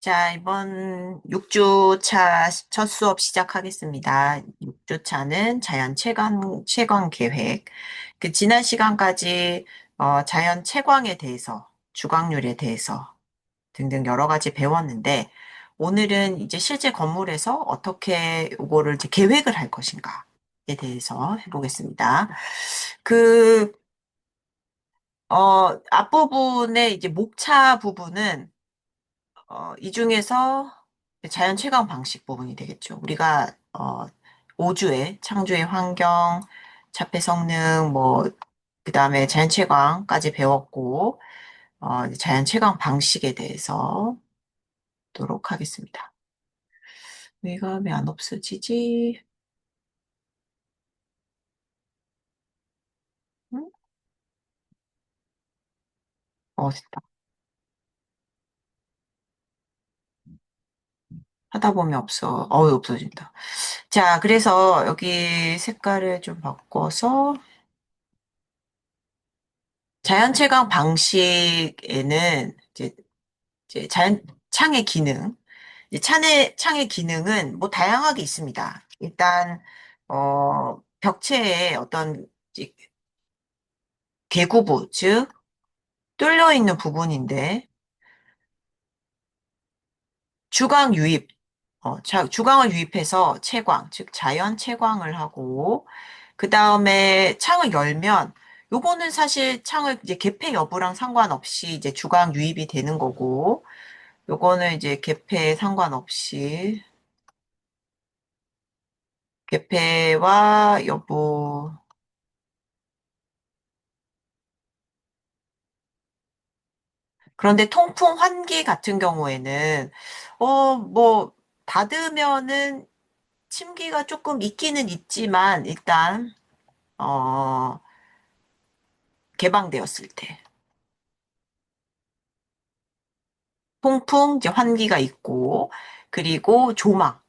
자, 이번 6주차 첫 수업 시작하겠습니다. 6주차는 자연 채광 계획. 지난 시간까지 자연 채광에 대해서, 주광률에 대해서 등등 여러 가지 배웠는데, 오늘은 이제 실제 건물에서 어떻게 이거를 이제 계획을 할 것인가에 대해서 해보겠습니다. 그, 앞부분의 이제 목차 부분은 이 중에서 자연 채광 방식 부분이 되겠죠. 우리가, 5주에 창조의 환경, 자폐 성능, 그 다음에 자연 채광까지 배웠고, 이제 자연 채광 방식에 대해서 보도록 하겠습니다. 얘가 왜 안 없어지지? 응? 됐다. 하다 보면 없어진다. 자, 그래서 여기 색깔을 좀 바꿔서, 자연 채광 방식에는 이제 창의 기능, 이제 창의 기능은 뭐 다양하게 있습니다. 일단, 벽체에 어떤 이제 개구부, 즉, 뚫려 있는 부분인데, 주광 유입, 주광을 유입해서 채광, 즉, 자연 채광을 하고, 그 다음에 창을 열면, 요거는 사실 창을 이제 개폐 여부랑 상관없이 이제 주광 유입이 되는 거고, 요거는 이제 개폐에 상관없이, 개폐와 여부, 그런데 통풍 환기 같은 경우에는, 뭐, 닫으면은 침기가 조금 있기는 있지만, 일단, 어, 개방되었을 때. 통풍, 이제 환기가 있고, 그리고 조망.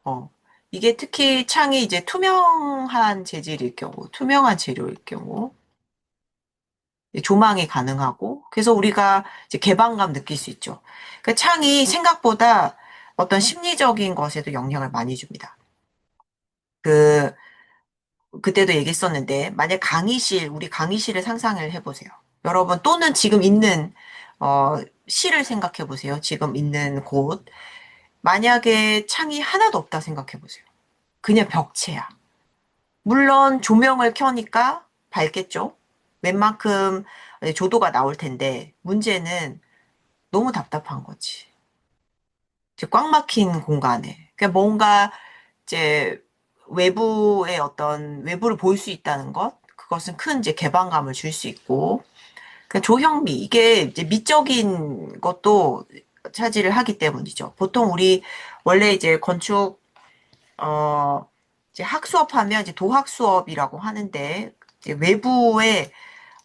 어, 이게 특히 창이 이제 투명한 재질일 경우, 투명한 재료일 경우, 이제 조망이 가능하고, 그래서 우리가 이제 개방감 느낄 수 있죠. 그 창이 생각보다 어떤 심리적인 것에도 영향을 많이 줍니다. 그, 그때도 얘기했었는데, 만약 우리 강의실을 상상을 해보세요. 여러분, 또는 지금 있는, 실을 생각해 보세요. 지금 있는 곳. 만약에 창이 하나도 없다 생각해 보세요. 그냥 벽체야. 물론 조명을 켜니까 밝겠죠? 웬만큼 조도가 나올 텐데, 문제는 너무 답답한 거지. 이제 꽉 막힌 공간에. 그러니까 뭔가 이제 외부를 볼 수 있다는 것, 그것은 큰 이제 개방감을 줄 수 있고, 그 조형미, 이게 이제 미적인 것도 차지를 하기 때문이죠. 보통 우리 원래 이제 어, 이제 학수업하면 이제 도학 수업이라고 하는데, 이제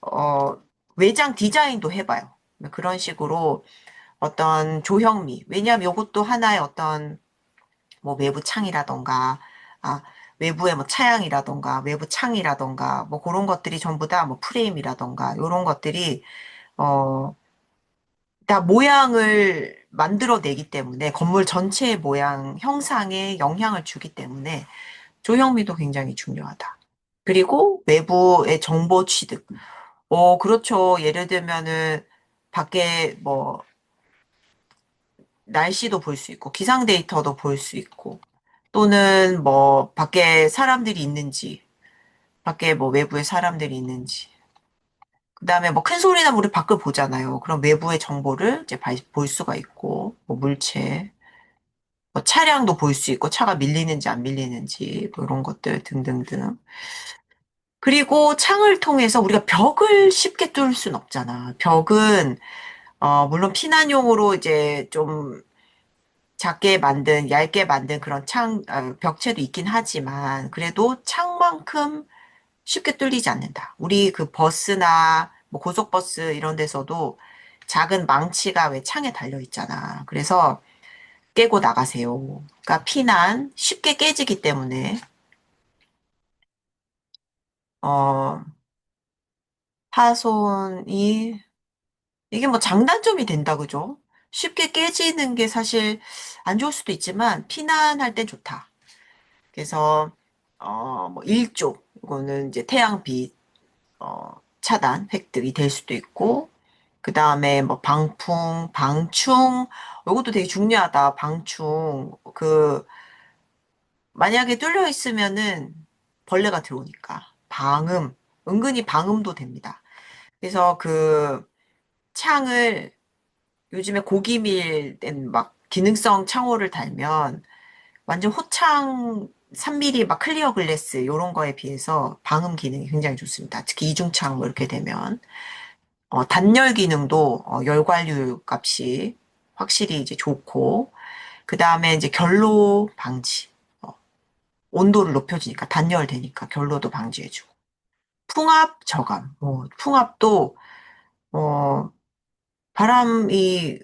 어, 외장 디자인도 해봐요. 그런 식으로 어떤 조형미, 왜냐하면 이것도 하나의 어떤 뭐 외부 창이라던가, 아, 외부의 뭐 차양이라던가, 외부 창이라던가, 뭐 그런 것들이 전부 다 뭐 프레임이라던가, 이런 것들이, 어, 다 모양을 만들어내기 때문에, 건물 전체의 모양, 형상에 영향을 주기 때문에, 조형미도 굉장히 중요하다. 그리고 외부의 정보 취득. 그렇죠. 예를 들면은, 밖에 뭐, 날씨도 볼 수 있고, 기상 데이터도 볼 수 있고, 또는 뭐, 밖에 사람들이 있는지, 밖에 뭐 외부에 사람들이 있는지. 그 다음에 뭐 큰 소리 나면 우리 밖을 보잖아요. 그럼 외부의 정보를 이제 볼 수가 있고, 뭐 물체, 뭐 차량도 볼 수 있고, 차가 밀리는지 안 밀리는지, 뭐 이런 것들 등등등. 그리고 창을 통해서 우리가 벽을 쉽게 뚫을 순 없잖아. 벽은, 물론 피난용으로 이제 좀 얇게 만든 그런 벽체도 있긴 하지만, 그래도 창만큼 쉽게 뚫리지 않는다. 우리 그 버스나 뭐 고속버스 이런 데서도 작은 망치가 왜 창에 달려 있잖아. 그래서 깨고 나가세요. 그러니까 피난 쉽게 깨지기 때문에, 어, 파손이, 이게 뭐 장단점이 된다, 그죠? 쉽게 깨지는 게 사실 안 좋을 수도 있지만 피난할 땐 좋다. 그래서 뭐 일족 이거는 이제 태양빛 차단 획득이 될 수도 있고 그 다음에 뭐 방풍, 방충 이것도 되게 중요하다. 방충 만약에 뚫려 있으면은 벌레가 들어오니까 방음 은근히 방음도 됩니다. 그래서 창을 요즘에 고기 밀된 막 기능성 창호를 달면 완전 호창 3mm 막 클리어 글래스 이런 거에 비해서 방음 기능이 굉장히 좋습니다. 특히 이중창 뭐 이렇게 되면 단열 기능도 열관류 값이 확실히 이제 좋고 그 다음에 이제 결로 방지 어, 온도를 높여주니까 단열되니까 결로도 방지해주고 풍압 저감 풍압도 어, 바람이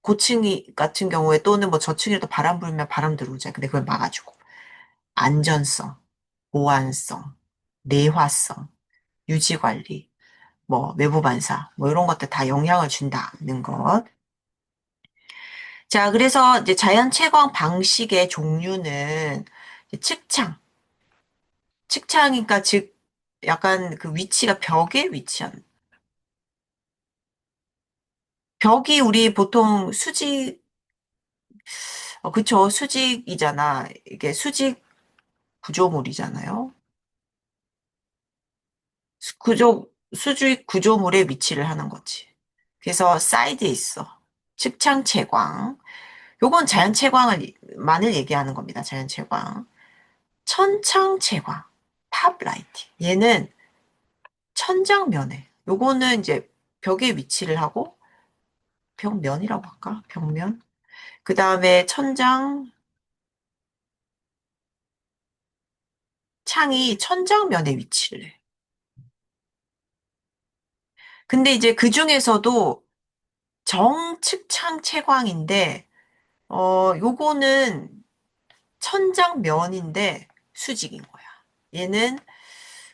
고층이 같은 경우에 또는 뭐 저층이라도 바람 불면 바람 들어오잖아요. 근데 그걸 막아주고 안전성, 보안성, 내화성, 유지관리, 뭐 외부 반사, 뭐 이런 것들 다 영향을 준다는 것. 자, 그래서 이제 자연 채광 방식의 종류는 이제 측창이니까 즉 약간 그 위치가 벽에 위치한 벽이 우리 보통 그쵸, 수직이잖아. 이게 수직 구조물이잖아요. 수직 구조물에 위치를 하는 거지. 그래서 사이드에 있어. 측창 채광. 요건 자연 채광만을 얘기하는 겁니다. 자연 채광. 천창 채광. 탑 라이팅. 얘는 천장면에. 요거는 이제 벽에 위치를 하고 벽면이라고 할까? 벽면. 그 다음에 창이 천장면에 위치를 해. 근데 이제 그 중에서도 정측창 채광인데, 요거는 천장면인데 수직인 거야. 얘는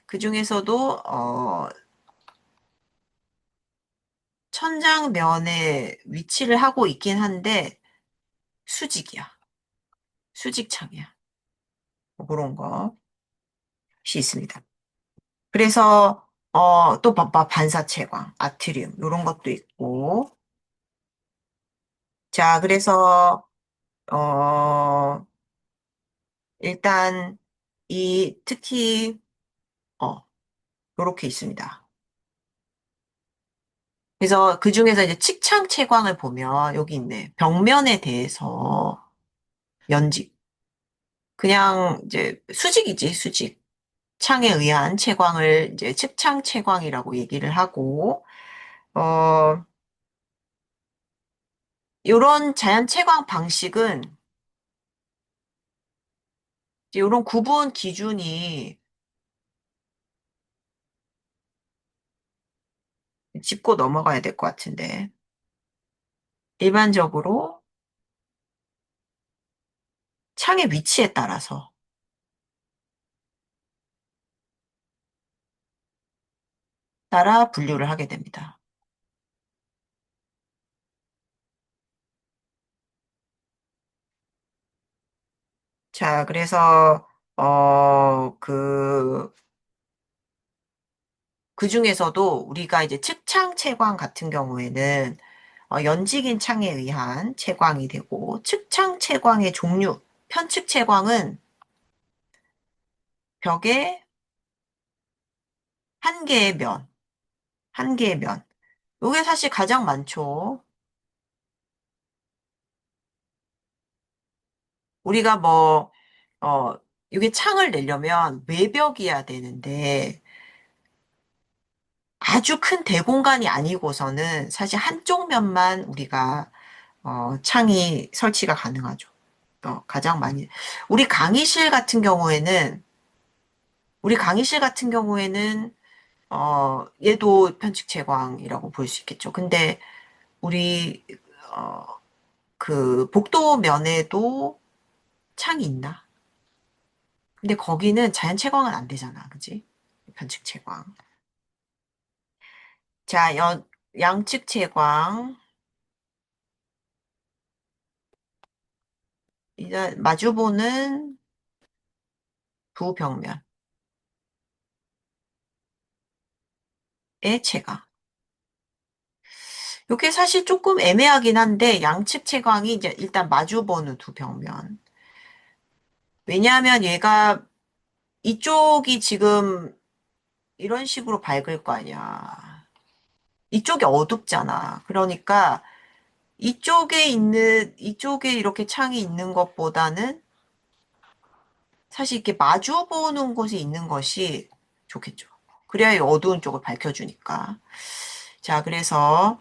그 중에서도, 천장면에 위치를 하고 있긴 한데 수직이야. 수직창이야. 뭐 그런 것이 있습니다. 그래서, 또 반사 채광, 아트리움, 이런 것도 있고. 자, 그래서, 어, 일단, 특히, 어, 요렇게 있습니다. 그래서 그 중에서 이제 측창 채광을 보면 여기 있네. 벽면에 대해서 연직. 그냥 이제 수직이지, 수직. 창에 의한 채광을 이제 측창 채광이라고 얘기를 하고, 어, 요런 자연 채광 방식은 이제 요런 구분 기준이 짚고 넘어가야 될 것 같은데, 일반적으로 창의 위치에 따라 분류를 하게 됩니다. 자, 그래서, 그 중에서도 우리가 이제 측창 채광 같은 경우에는 연직인 창에 의한 채광이 되고, 측창 채광의 종류, 편측 채광은 벽에 한 개의 면, 한 개의 면. 요게 사실 가장 많죠. 우리가 이게 창을 내려면 외벽이어야 되는데, 아주 큰 대공간이 아니고서는 사실 한쪽 면만 우리가 창이 설치가 가능하죠. 가장 많이. 우리 강의실 같은 경우에는, 우리 강의실 같은 경우에는, 얘도 편측 채광이라고 볼 수 있겠죠. 근데 우리, 어, 그 복도 면에도 창이 있나? 근데 거기는 자연 채광은 안 되잖아. 그지? 편측 채광. 자, 양측 채광. 일단 마주보는 두 벽면의 채광. 이게 사실 조금 애매하긴 한데 양측 채광이 이제 일단 마주보는 두 벽면. 왜냐하면 얘가 이쪽이 지금 이런 식으로 밝을 거 아니야. 이쪽이 어둡잖아. 그러니까 이쪽에 이렇게 창이 있는 것보다는 사실 이렇게 마주 보는 곳에 있는 것이 좋겠죠. 그래야 이 어두운 쪽을 밝혀주니까. 자, 그래서,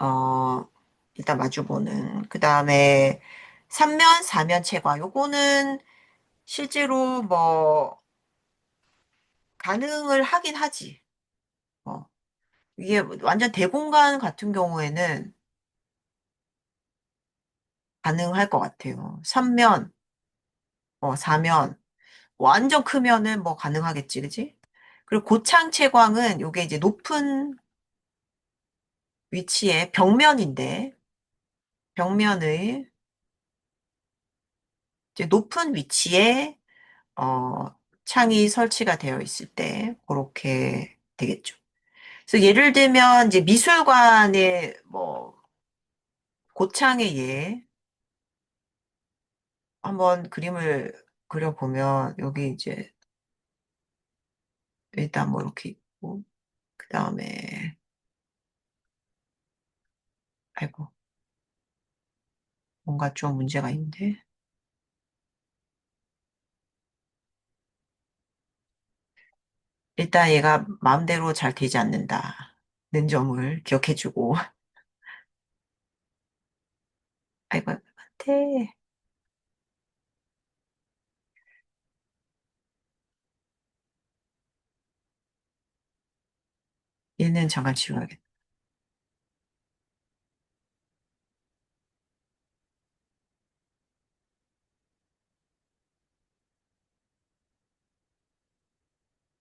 어, 일단 마주 보는. 그 다음에 3면, 4면 채광. 요거는 실제로 뭐, 가능을 하긴 하지. 어, 이게 완전 대공간 같은 경우에는 가능할 것 같아요. 3면, 4면, 완전 크면은 뭐 가능하겠지, 그지? 그리고 고창 채광은 요게 이제 높은 위치에 벽면인데, 벽면의 이제 높은 위치에, 창이 설치가 되어 있을 때, 그렇게 되겠죠. 그래서 예를 들면, 이제 미술관의 뭐, 고창의 예, 한번 그림을 그려보면, 여기 이제, 일단 뭐 이렇게 있고, 그 다음에, 아이고, 뭔가 좀 문제가 있는데. 일단 얘가 마음대로 잘 되지 않는다는 점을 기억해주고, 아이고, 같아. 얘는 잠깐 지워야겠다.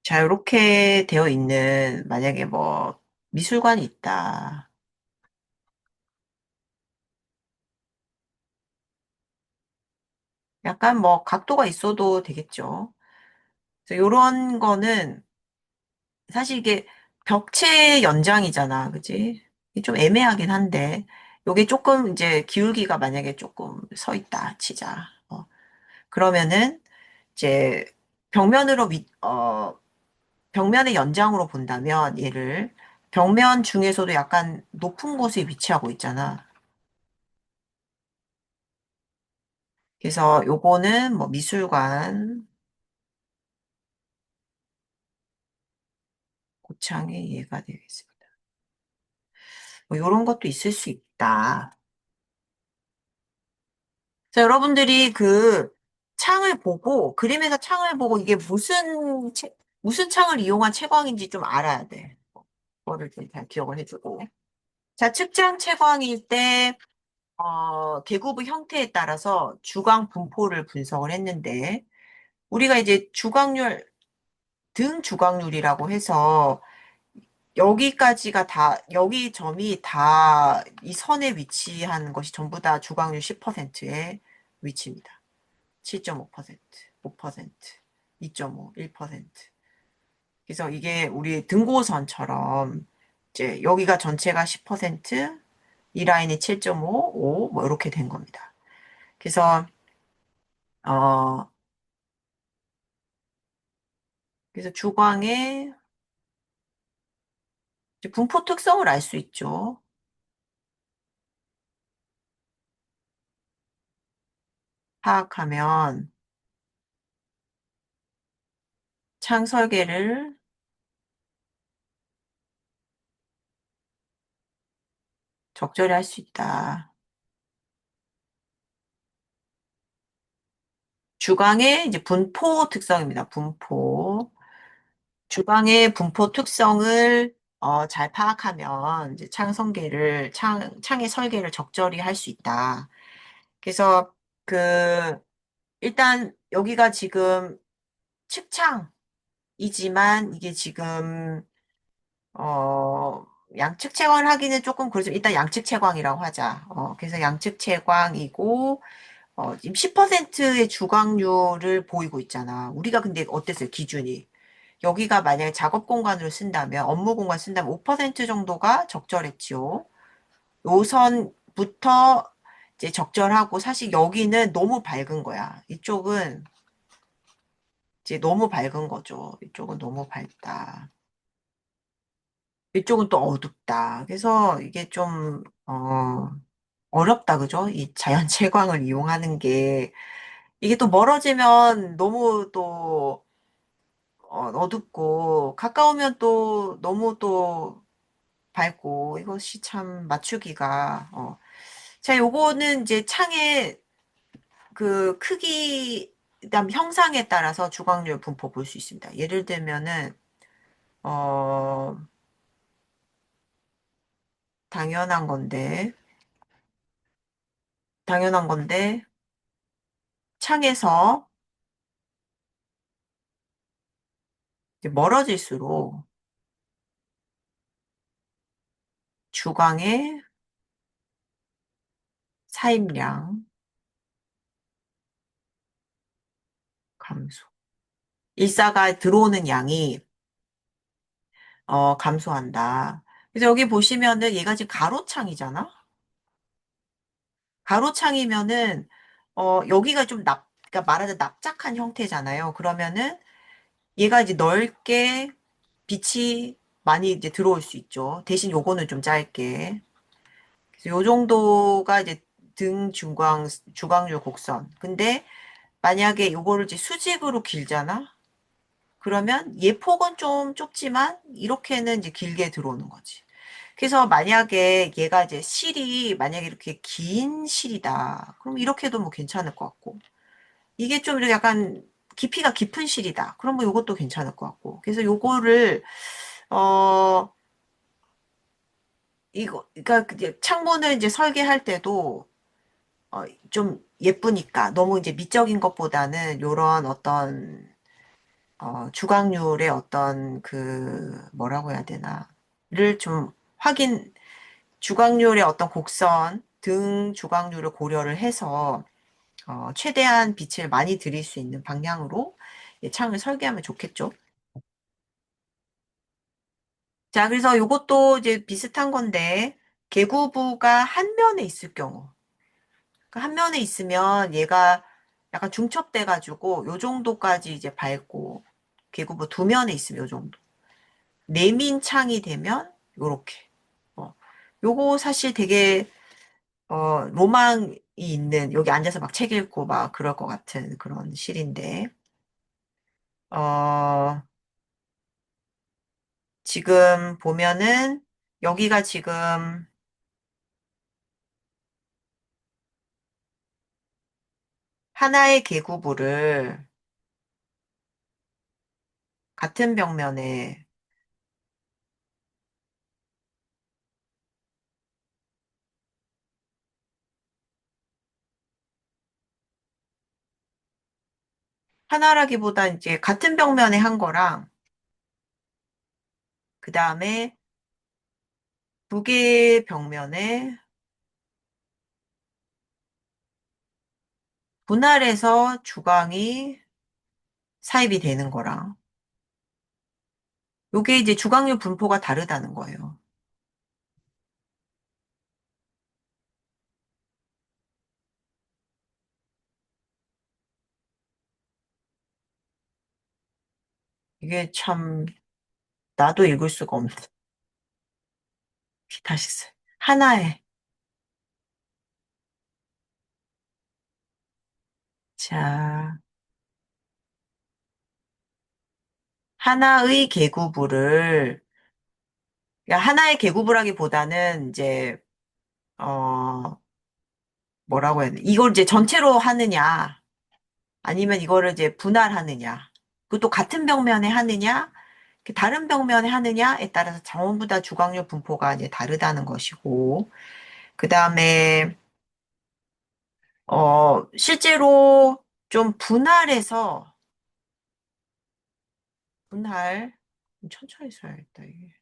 자, 이렇게 되어 있는, 만약에 뭐, 미술관이 있다. 약간 뭐, 각도가 있어도 되겠죠. 그래서 이런 거는, 사실 이게 벽체 연장이잖아. 그지? 이게 좀 애매하긴 한데, 요게 조금 이제 기울기가 만약에 조금 서 있다, 치자. 그러면은, 이제, 벽면으로 벽면의 연장으로 본다면 얘를 벽면 중에서도 약간 높은 곳에 위치하고 있잖아. 그래서 요거는 뭐 미술관 고창에 이해가 되겠습니다. 뭐 요런 것도 있을 수 있다. 자, 여러분들이 그 창을 보고 그림에서 창을 보고 이게 무슨 창을 이용한 채광인지 좀 알아야 돼. 그거를 좀 잘 기억을 해주고. 자, 측장 채광일 때 계구부 형태에 따라서 주광 분포를 분석을 했는데, 우리가 이제 등 주광률이라고 해서, 여기까지가 다, 여기 점이 다 이 선에 위치한 것이 전부 다 주광률 10%의 위치입니다. 7.5%, 5%, 2.5, 1%. 그래서 이게 우리 등고선처럼, 이제 여기가 전체가 10%, 이 라인이 7.5, 5, 뭐 이렇게 된 겁니다. 그래서 어, 그래서 주광의 이제 분포 특성을 알 수 있죠. 파악하면 창 설계를 적절히 할 수 있다. 주광의 이제 분포 특성입니다. 분포. 주광의 분포 특성을 잘 파악하면 이제 창의 설계를 적절히 할 수 있다. 그래서 그 일단 여기가 지금 측창이지만 이게 지금 양측 채광을 하기는 조금 그렇죠. 일단 양측 채광이라고 하자. 그래서 양측 채광이고, 지금 10%의 주각률을 보이고 있잖아. 우리가 근데 어땠어요? 기준이. 여기가 만약에 작업 공간으로 쓴다면, 업무 공간 쓴다면 5% 정도가 적절했지요. 요선부터 이제 적절하고, 사실 여기는 너무 밝은 거야. 이쪽은 이제 너무 밝은 거죠. 이쪽은 너무 밝다. 이쪽은 또 어둡다. 그래서 이게 좀, 어렵다. 그죠? 이 자연 채광을 이용하는 게. 이게 또 멀어지면 너무 또 어둡고, 가까우면 또 너무 또 밝고, 이것이 참 맞추기가, 자, 요거는 이제 창의 그 크기, 그다음 형상에 따라서 주광률 분포 볼 수 있습니다. 예를 들면은, 어, 당연한 건데, 당연한 건데, 창에서 이제 멀어질수록 주광의 사입량 감소. 일사가 들어오는 양이 감소한다. 그래서 여기 보시면은 얘가 지금 가로창이잖아. 가로창이면은 여기가 좀 그러니까 말하자면 납작한 형태잖아요. 그러면은 얘가 이제 넓게 빛이 많이 이제 들어올 수 있죠. 대신 요거는 좀 짧게. 그래서 요 정도가 이제 주광률 곡선. 근데 만약에 요거를 이제 수직으로 길잖아? 그러면 얘 폭은 좀 좁지만 이렇게는 이제 길게 들어오는 거지. 그래서 만약에 얘가 이제 실이 만약에 이렇게 긴 실이다. 그럼 이렇게도 뭐 괜찮을 것 같고. 이게 좀 이렇게 약간 깊이가 깊은 실이다. 그럼 뭐 요것도 괜찮을 것 같고. 그래서 요거를 어 이거 그러니까 이제 창문을 이제 설계할 때도 좀 예쁘니까 너무 이제 미적인 것보다는 요런 어떤 주각률의 어떤 그 뭐라고 해야 되나를 좀 주각률의 어떤 곡선 등 주각률을 고려를 해서 최대한 빛을 많이 들일 수 있는 방향으로 예, 창을 설계하면 좋겠죠. 자, 그래서 이것도 이제 비슷한 건데 개구부가 한 면에 있을 경우, 그한 면에 있으면 얘가 약간 중첩돼 가지고 요 정도까지 이제 밝고 개구부 두 면에 있으면 요 정도. 내민 창이 되면 요렇게. 어, 요거 사실 되게 로망이 있는 여기 앉아서 막 책 읽고 막 그럴 것 같은 그런 실인데 어, 지금 보면은 여기가 지금 하나의 계구부를 같은 벽면에 하나라기보다 이제 같은 벽면에 한 거랑 그 다음에 두 개의 벽면에 분할해서 주광이 사입이 되는 거랑 요게 이제 주광률 분포가 다르다는 거예요. 이게 참 나도 읽을 수가 없는 다시 써요. 하나에 자 하나의 계구부를 그러니까 하나의 계구부라기보다는 이제 어 뭐라고 해야 돼? 이걸 이제 전체로 하느냐 아니면 이거를 이제 분할하느냐 그것도 같은 벽면에 하느냐 다른 벽면에 하느냐에 따라서 전부 다 주광률 분포가 이제 다르다는 것이고 그 다음에 실제로 좀 분할해서 분할 천천히 써야겠다 이게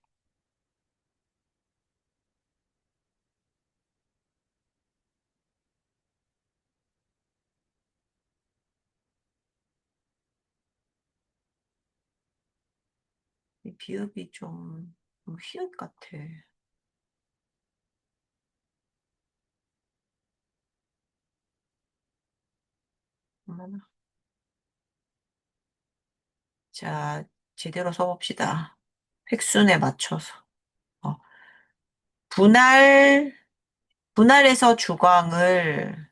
비읍이 좀 히읗 같아. 얼마나. 자, 제대로 써봅시다. 획순에 맞춰서. 어, 분할, 분할해서 주광을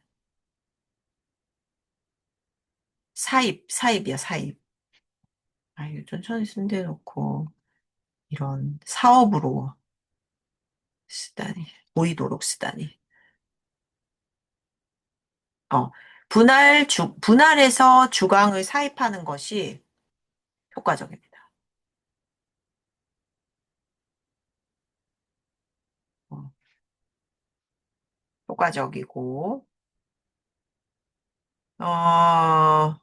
사입이야, 사입. 아, 이거 천천히 쓴데 놓고, 이런 사업으로 쓰다니, 보이도록 쓰다니. 어, 분할해서 주광을 사입하는 것이 효과적입니다. 어, 효과적이고, 어,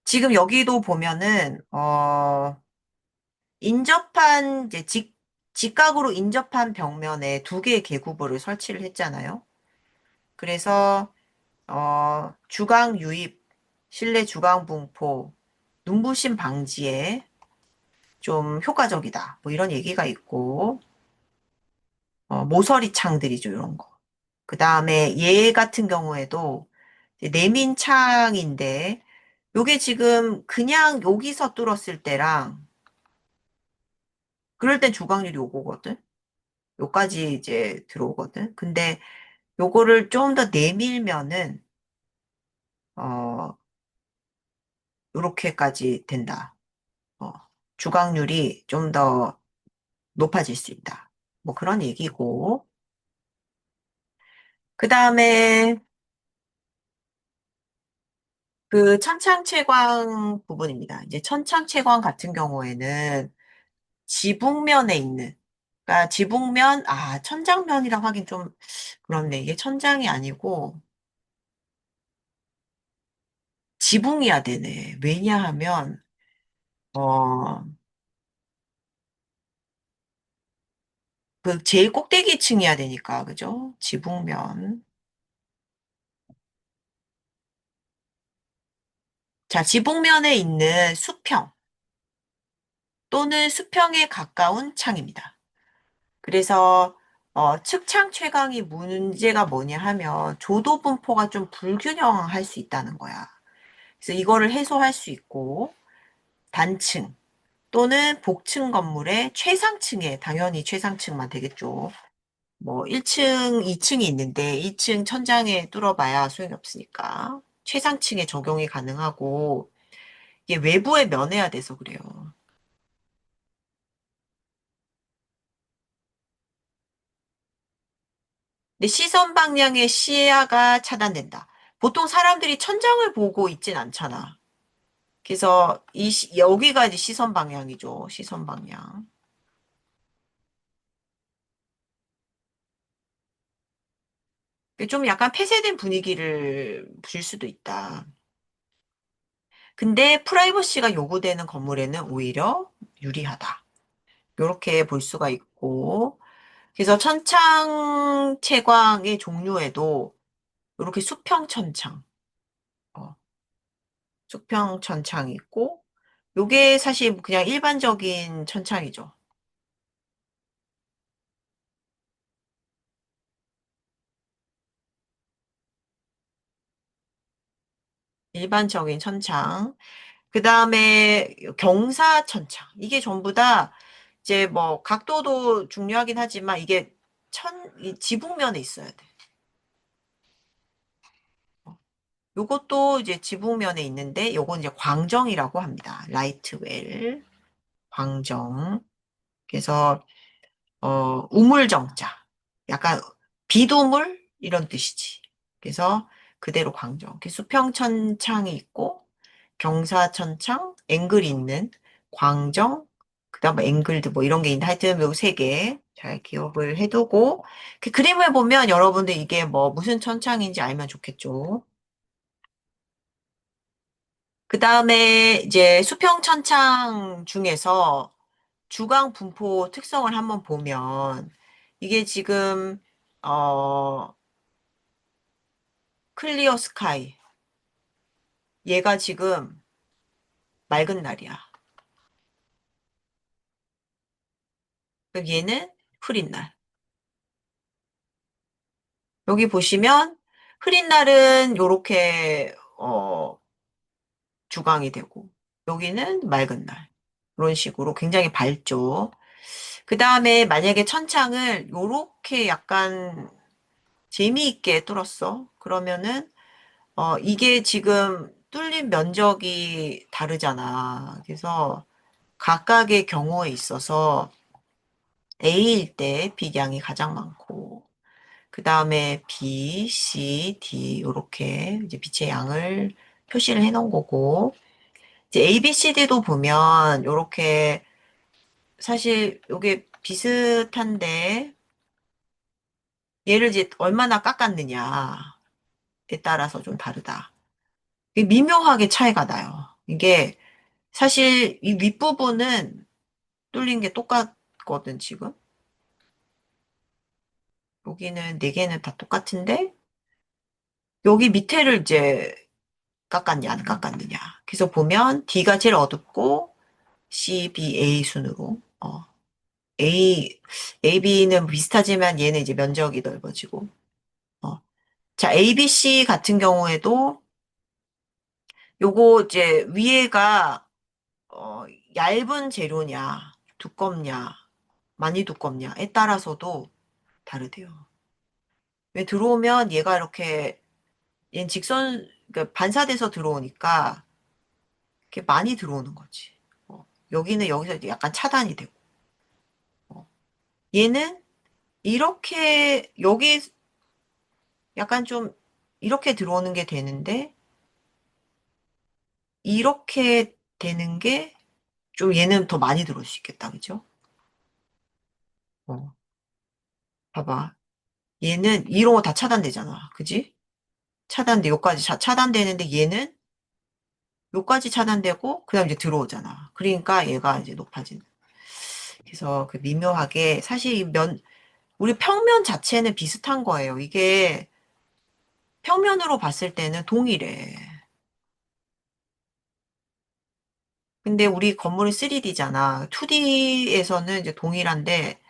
지금 여기도 보면은, 이제 직각으로 인접한 벽면에 두 개의 계구부를 설치를 했잖아요. 그래서, 주광 유입, 실내 주광 분포, 눈부심 방지에 좀 효과적이다. 뭐 이런 얘기가 있고, 모서리 창들이죠, 이런 거. 그 다음에 얘 같은 경우에도 이제 내민 창인데, 요게 지금 그냥 여기서 뚫었을 때랑, 그럴 땐 주광률이 요거거든? 요까지 이제 들어오거든? 근데 요거를 좀 더 내밀면은, 어, 요렇게까지 된다. 어, 주광률이 좀 더 높아질 수 있다. 뭐 그런 얘기고. 그 다음에 그 천창채광 부분입니다. 이제 천창채광 같은 경우에는 지붕면에 있는, 그러니까 지붕면, 천장면이라 하긴 좀 그렇네. 이게 천장이 아니고 지붕이야 되네. 왜냐하면, 어, 그 제일 꼭대기층이야 되니까, 그죠? 지붕면. 자, 지붕면에 있는 수평 또는 수평에 가까운 창입니다. 그래서 측창 채광이 문제가 뭐냐 하면 조도 분포가 좀 불균형할 수 있다는 거야. 그래서 이거를 해소할 수 있고 단층 또는 복층 건물의 최상층에 당연히 최상층만 되겠죠. 뭐 1층, 2층이 있는데 2층 천장에 뚫어봐야 소용이 없으니까 최상층에 적용이 가능하고 이게 외부에 면해야 돼서 그래요. 근데 시선 방향의 시야가 차단된다. 보통 사람들이 천장을 보고 있진 않잖아. 그래서 여기가 이제 시선 방향이죠. 시선 방향. 좀 약간 폐쇄된 분위기를 줄 수도 있다. 근데 프라이버시가 요구되는 건물에는 오히려 유리하다. 이렇게 볼 수가 있고. 그래서 천창 채광의 종류에도 이렇게 수평 천창, 어, 수평 천창이 있고, 요게 사실 그냥 일반적인 천창이죠. 일반적인 천창. 그 다음에 경사천창. 이게 전부 다 이제 뭐 각도도 중요하긴 하지만 이게 이 지붕면에 있어야 돼. 요것도 이제 지붕면에 있는데 요건 이제 광정이라고 합니다. 라이트웰, 광정. 그래서 우물정자. 약간 비도물 이런 뜻이지. 그래서 그대로 광정. 이렇게 수평천창이 있고 경사천창, 앵글이 있는 광정, 그다음에 앵글드 뭐 이런 게 있는데 하여튼 요 세 개 잘 기억을 해두고 그 그림을 보면 여러분들 이게 뭐 무슨 천창인지 알면 좋겠죠. 그다음에 이제 수평천창 중에서 주광 분포 특성을 한번 보면 이게 지금 어 클리어 스카이 얘가 지금 맑은 날이야. 그럼 얘는 흐린 날. 여기 보시면 흐린 날은 요렇게 주광이 되고 여기는 맑은 날. 이런 식으로 굉장히 밝죠. 그 다음에 만약에 천창을 요렇게 약간 재미있게 뚫었어. 그러면은 이게 지금 뚫린 면적이 다르잖아. 그래서 각각의 경우에 있어서 A일 때 빛양이 가장 많고, 그 다음에 B, C, D, 요렇게 이제 빛의 양을 표시를 해 놓은 거고, 이제 A, B, C, D도 보면 요렇게 사실 요게 비슷한데, 얘를 이제 얼마나 깎았느냐에 따라서 좀 다르다. 이게 미묘하게 차이가 나요. 이게 사실 이 윗부분은 뚫린 게 똑같거든, 지금. 여기는 네 개는 다 똑같은데, 여기 밑에를 이제 깎았냐, 안 깎았느냐. 그래서 보면 D가 제일 어둡고, C, B, A 순으로, A, A, B는 비슷하지만 얘는 이제 면적이 넓어지고, 어. 자, A, B, C 같은 경우에도 요거 이제 위에가, 어, 얇은 재료냐, 두껍냐, 많이 두껍냐에 따라서도 다르대요. 왜 들어오면 얘가 이렇게, 얘는 그러니까 반사돼서 들어오니까, 이렇게 많이 들어오는 거지. 여기는 여기서 이제 약간 차단이 되고, 어. 얘는 여기 약간 좀 이렇게 들어오는 게 되는데, 이렇게 되는 게 좀 얘는 더 많이 들어올 수 있겠다. 그죠? 어, 봐봐. 얘는 이런 거 다 차단되잖아. 그지? 여기까지 차단되는데 얘는 여기까지 차단되고, 그 다음 이제 들어오잖아. 그러니까 얘가 이제 높아지는. 그래서 그 미묘하게, 사실 우리 평면 자체는 비슷한 거예요. 이게 평면으로 봤을 때는 동일해. 근데 우리 건물은 3D잖아. 2D에서는 이제 동일한데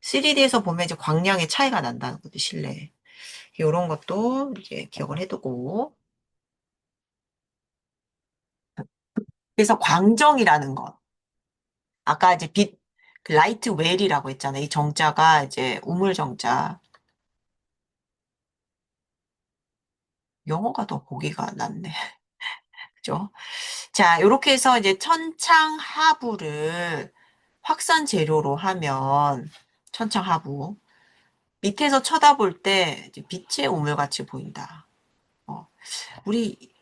3D에서 보면 이제 광량의 차이가 난다는 거죠, 실내에. 이런 것도 이제 기억을 해두고. 그래서 광정이라는 것. 아까 이제 그 라이트 웰이라고 했잖아요. 이 정자가 이제 우물 정자. 영어가 더 보기가 낫네. 그죠? 자, 이렇게 해서 이제 천창 하부를 확산 재료로 하면 천창 하부. 밑에서 쳐다볼 때 이제 빛의 우물같이 보인다. 우리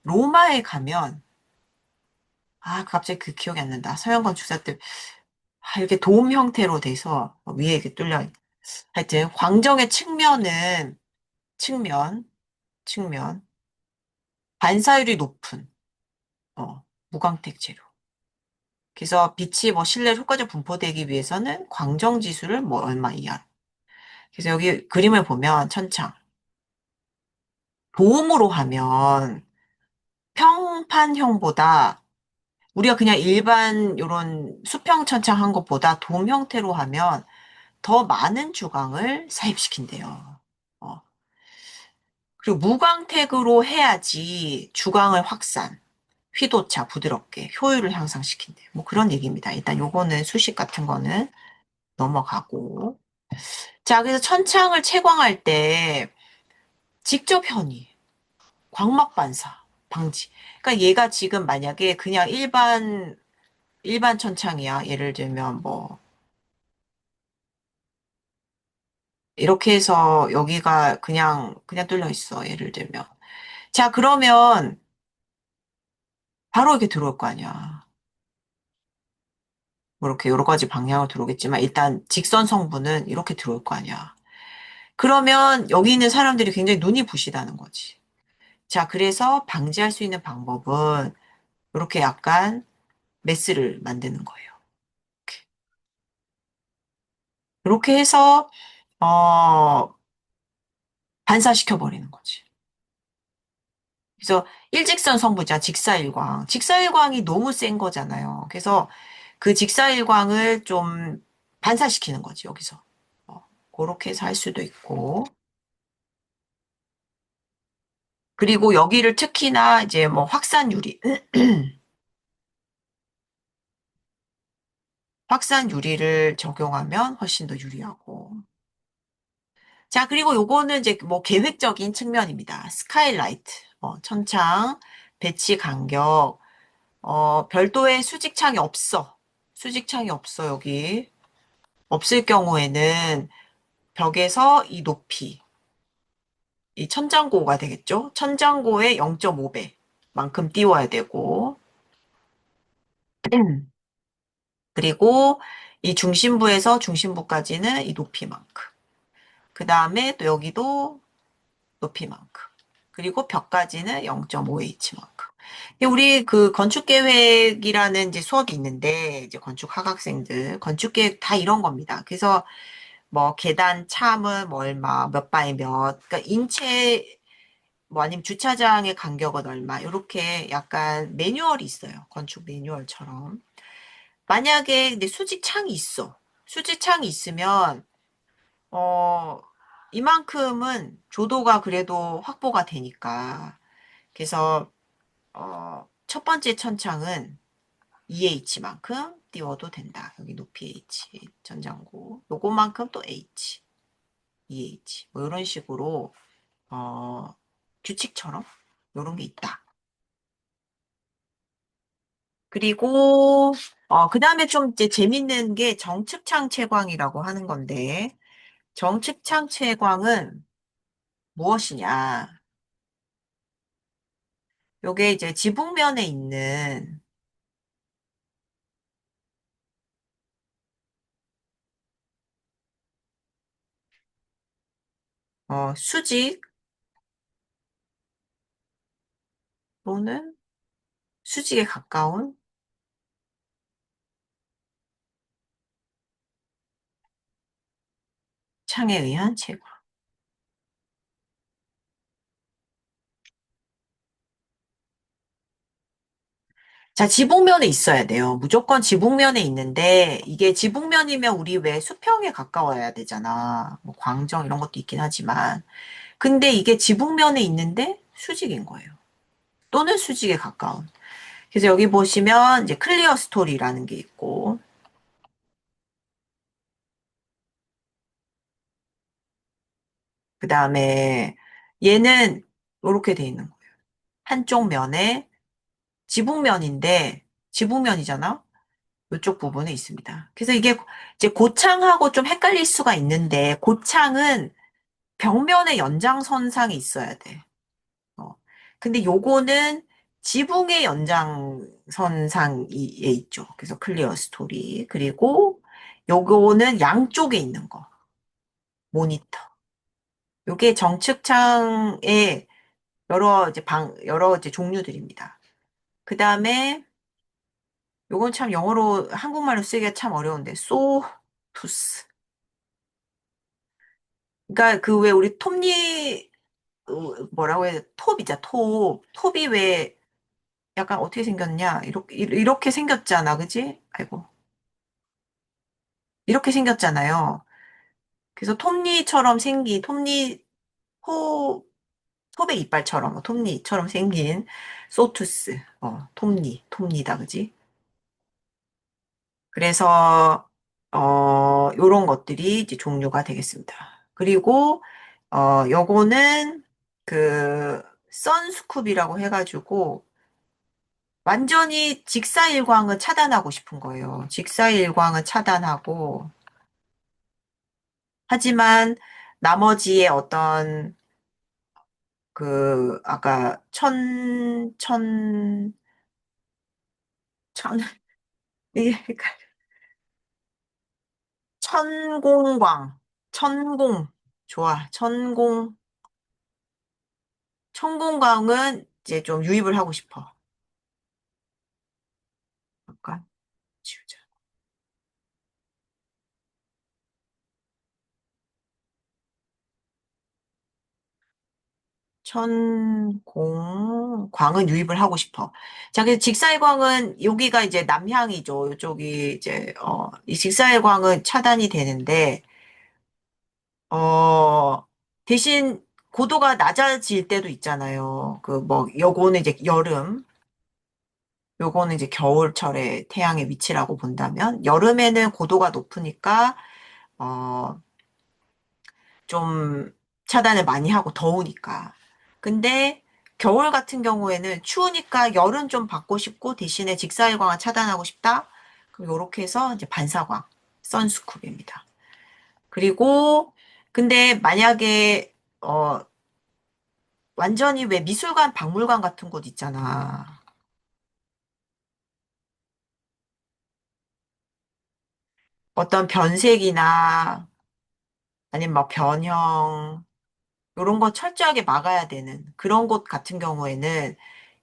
로마에 가면 갑자기 그 기억이 안 난다. 서양 건축사 때 이렇게 돔 형태로 돼서 위에 이렇게 뚫려. 하여튼 광정의 측면 측면 반사율이 높은 무광택 재료. 그래서 빛이 뭐 실내로 효과적 분포되기 위해서는 광정 지수를 뭐 얼마 이하로. 그래서 여기 그림을 보면 천창 도움으로 하면 평판형보다 우리가 그냥 일반 요런 수평 천창한 것보다 돔 형태로 하면 더 많은 주광을 사입시킨대요. 어. 그리고 무광택으로 해야지 주광을 확산, 휘도차 부드럽게 효율을 향상시킨대요. 뭐 그런 얘기입니다. 일단 요거는 수식 같은 거는 넘어가고. 자, 그래서 천창을 채광할 때 직접 현이, 광막 반사, 방지. 그러니까 얘가 지금 만약에 그냥 일반 천창이야. 예를 들면 뭐 이렇게 해서 여기가 그냥 뚫려 있어. 예를 들면. 자, 그러면 바로 이렇게 들어올 거 아니야. 뭐 이렇게 여러 가지 방향으로 들어오겠지만 일단 직선 성분은 이렇게 들어올 거 아니야. 그러면 여기 있는 사람들이 굉장히 눈이 부시다는 거지. 자, 그래서 방지할 수 있는 방법은 이렇게 약간 메스를 만드는 거예요. 이렇게 해서 어, 반사시켜 버리는 거지. 그래서 일직선 성분자 직사일광. 직사일광이 너무 센 거잖아요. 그래서 그 직사일광을 좀 반사시키는 거지, 여기서. 그렇게 해서 할 수도 있고. 그리고 여기를 특히나 이제 뭐 확산 유리, 확산 유리를 적용하면 훨씬 더 유리하고. 자, 그리고 요거는 이제 뭐 계획적인 측면입니다. 스카이라이트, 천창, 배치 간격, 별도의 수직창이 없어. 수직창이 없어, 여기. 없을 경우에는 벽에서 이 높이, 이 천장고가 되겠죠? 천장고의 0.5배만큼 띄워야 되고, 그리고 이 중심부에서 중심부까지는 이 높이만큼. 그 다음에 또 여기도 높이만큼. 그리고 벽까지는 0.5H만큼. 우리 그 건축계획이라는 이제 수업이 있는데, 이제 건축 학학생들, 건축계획 다 이런 겁니다. 그래서 뭐 계단 참은 뭐 얼마, 몇 바이 몇, 그러니까 인체, 뭐 아니면 주차장의 간격은 얼마, 이렇게 약간 매뉴얼이 있어요. 건축 매뉴얼처럼. 만약에 근데 수직창이 있어. 수직창이 있으면 어 이만큼은 조도가 그래도 확보가 되니까. 그래서 첫 번째 천창은 2H만큼 띄워도 된다. 여기 높이 H 전장고. 요거만큼 또 H, 2H. 뭐 이런 식으로 어 규칙처럼 요런 게 있다. 그리고 그다음에 좀 이제 재밌는 게 정측창 채광이라고 하는 건데 정측창 채광은 무엇이냐? 요게 이제 지붕면에 있는 수직 또는 수직에 가까운 창에 의한 채광. 자, 지붕면에 있어야 돼요. 무조건 지붕면에 있는데 이게 지붕면이면 우리 왜 수평에 가까워야 되잖아. 뭐 광정 이런 것도 있긴 하지만 근데 이게 지붕면에 있는데 수직인 거예요. 또는 수직에 가까운. 그래서 여기 보시면 이제 클리어 스토리라는 게 있고 그 다음에 얘는 이렇게 돼 있는 거예요. 한쪽 면에 지붕면인데 지붕면이잖아. 이쪽 부분에 있습니다. 그래서 이게 이제 고창하고 좀 헷갈릴 수가 있는데 고창은 벽면의 연장선상에 있어야 돼. 어. 근데 요거는 지붕의 연장선상에 있죠. 그래서 클리어 스토리. 그리고 요거는 양쪽에 있는 거. 모니터. 요게 정측창의 여러 이제 종류들입니다. 그 다음에 요건 참 영어로 한국말로 쓰기가 참 어려운데 소투스. 그러니까 그 왜 우리 톱니 뭐라고 해야 돼? 톱이자 톱. 톱이 왜 약간 어떻게 생겼냐? 이렇게 생겼잖아. 그지? 아이고. 이렇게 생겼잖아요. 그래서 톱니처럼 생긴 톱 톱의 이빨처럼 톱니처럼 생긴 소투스. 톱니다. 그지? 그래서 요런 것들이 이제 종류가 되겠습니다. 그리고 요거는 그 선스쿱이라고 해가지고 완전히 직사일광을 차단하고 싶은 거예요. 직사일광을 차단하고 하지만 나머지의 어떤 그 아까 천 이게 천공광 천공 좋아 천공광은 이제 좀 유입을 하고 싶어. 잠깐 지우자. 광은 유입을 하고 싶어. 자, 그래서 직사일광은 여기가 이제 남향이죠. 이쪽이 이제 이 직사일광은 차단이 되는데 어 대신 고도가 낮아질 때도 있잖아요. 그 뭐 요거는 이제 여름, 요거는 이제 겨울철에 태양의 위치라고 본다면 여름에는 고도가 높으니까 어 좀 차단을 많이 하고 더우니까. 근데 겨울 같은 경우에는 추우니까 열은 좀 받고 싶고 대신에 직사일광을 차단하고 싶다. 그럼 요렇게 해서 이제 반사광, 선스쿱입니다. 그리고 근데 만약에 완전히 왜 미술관, 박물관 같은 곳 있잖아. 어떤 변색이나 아니면 막 변형 요런 거 철저하게 막아야 되는 그런 곳 같은 경우에는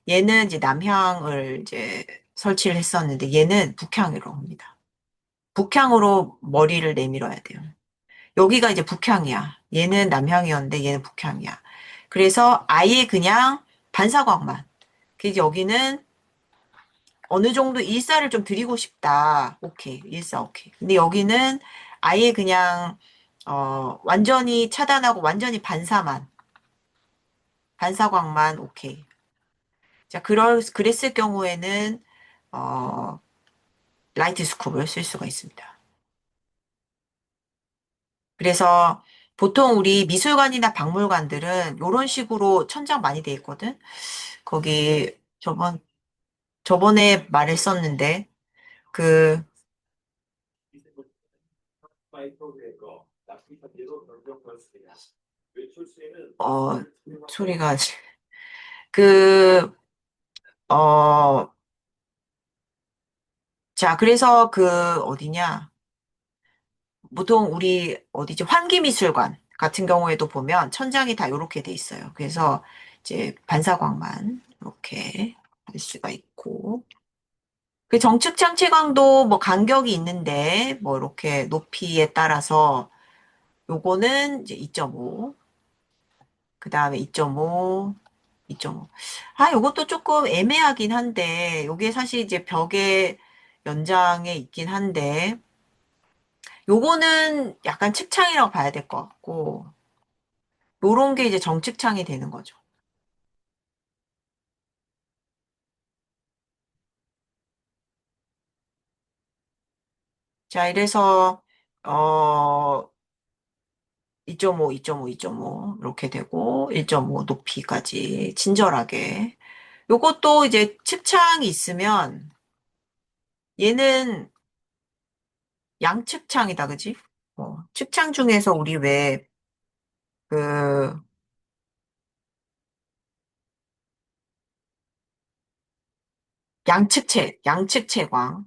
얘는 이제 남향을 이제 설치를 했었는데 얘는 북향으로 옵니다. 북향으로 머리를 내밀어야 돼요. 여기가 이제 북향이야. 얘는 남향이었는데 얘는 북향이야. 그래서 아예 그냥 반사광만. 그래서 여기는 어느 정도 일사를 좀 드리고 싶다. 오케이. 일사 오케이. 근데 여기는 아예 그냥 완전히 차단하고 완전히 반사광만 오케이. 자, 그랬을 경우에는 어, 라이트 스코프를 쓸 수가 있습니다. 그래서 보통 우리 미술관이나 박물관들은 이런 식으로 천장 많이 돼 있거든. 거기 저번에 말했었는데 그 어, 소리가 그 어, 자, 그래서 그 어디냐? 보통 우리 어디지? 환기미술관 같은 경우에도 보면 천장이 다 이렇게 돼 있어요. 그래서 이제 반사광만 이렇게 할 수가 있고. 그 정측 창체광도 뭐 간격이 있는데 뭐 이렇게 높이에 따라서 요거는 이제 2.5, 그 다음에 2.5, 2.5. 아, 요것도 조금 애매하긴 한데 요게 사실 이제 벽의 연장에 있긴 한데 요거는 약간 측창이라고 봐야 될 것 같고 요런 게 이제 정측창이 되는 거죠. 자, 이래서 어 2.5, 2.5, 2.5 이렇게 되고 1.5 높이까지 친절하게. 요것도 이제 측창이 있으면 얘는 양측창이다, 그지? 측창 중에서 우리 왜 그 양측채광,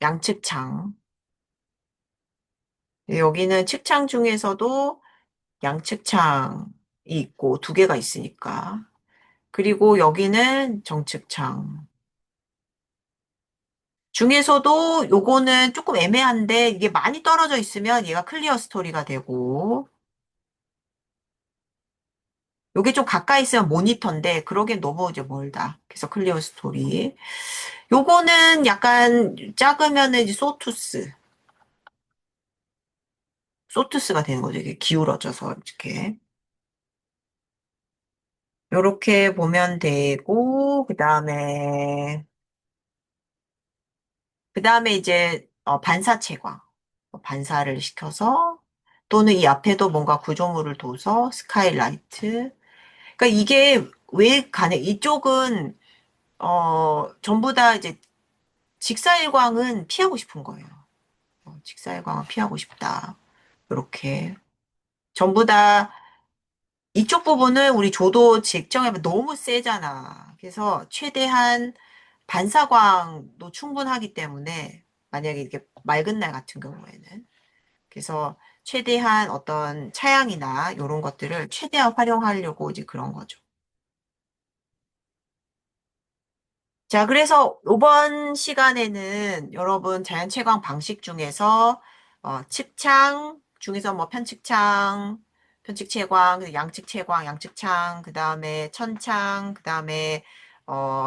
양측창. 여기는 측창 중에서도 양측창이 있고 두 개가 있으니까. 그리고 여기는 정측창. 중에서도 요거는 조금 애매한데 이게 많이 떨어져 있으면 얘가 클리어 스토리가 되고 요게 좀 가까이 있으면 모니터인데 그러기엔 너무 이제 멀다. 그래서 클리어 스토리. 요거는 약간 작으면은 이제 소투스가 되는 거죠. 이게 기울어져서 이렇게. 요렇게 보면 되고 그다음에 이제 반사채광. 반사를 시켜서 또는 이 앞에도 뭔가 구조물을 둬서 스카이라이트. 그러니까 이게 왜 가네? 이쪽은 전부 다 이제 직사일광은 피하고 싶은 거예요. 직사일광은 피하고 싶다. 이렇게 전부 다 이쪽 부분은 우리 조도 직정하면 너무 세잖아. 그래서 최대한 반사광도 충분하기 때문에 만약에 이렇게 맑은 날 같은 경우에는 그래서 최대한 어떤 차양이나 이런 것들을 최대한 활용하려고 이제 그런 거죠. 자, 그래서 이번 시간에는 여러분 자연채광 방식 중에서 측창 중에서 뭐 편측창, 편측채광, 양측채광, 양측창, 그 다음에 천창, 그 다음에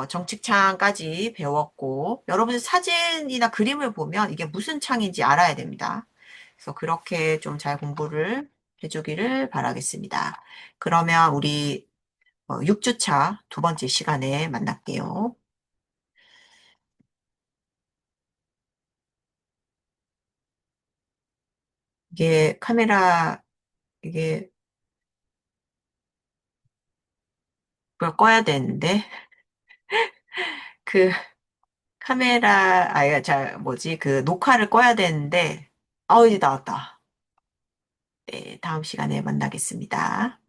정측창까지 배웠고, 여러분 사진이나 그림을 보면 이게 무슨 창인지 알아야 됩니다. 그래서 그렇게 좀 잘 공부를 해주기를 바라겠습니다. 그러면 우리 6주차 두 번째 시간에 만날게요. 이게 카메라, 이게 그걸 꺼야 되는데, 그 뭐지, 그 녹화를 꺼야 되는데, 이제 나왔다. 네, 다음 시간에 만나겠습니다.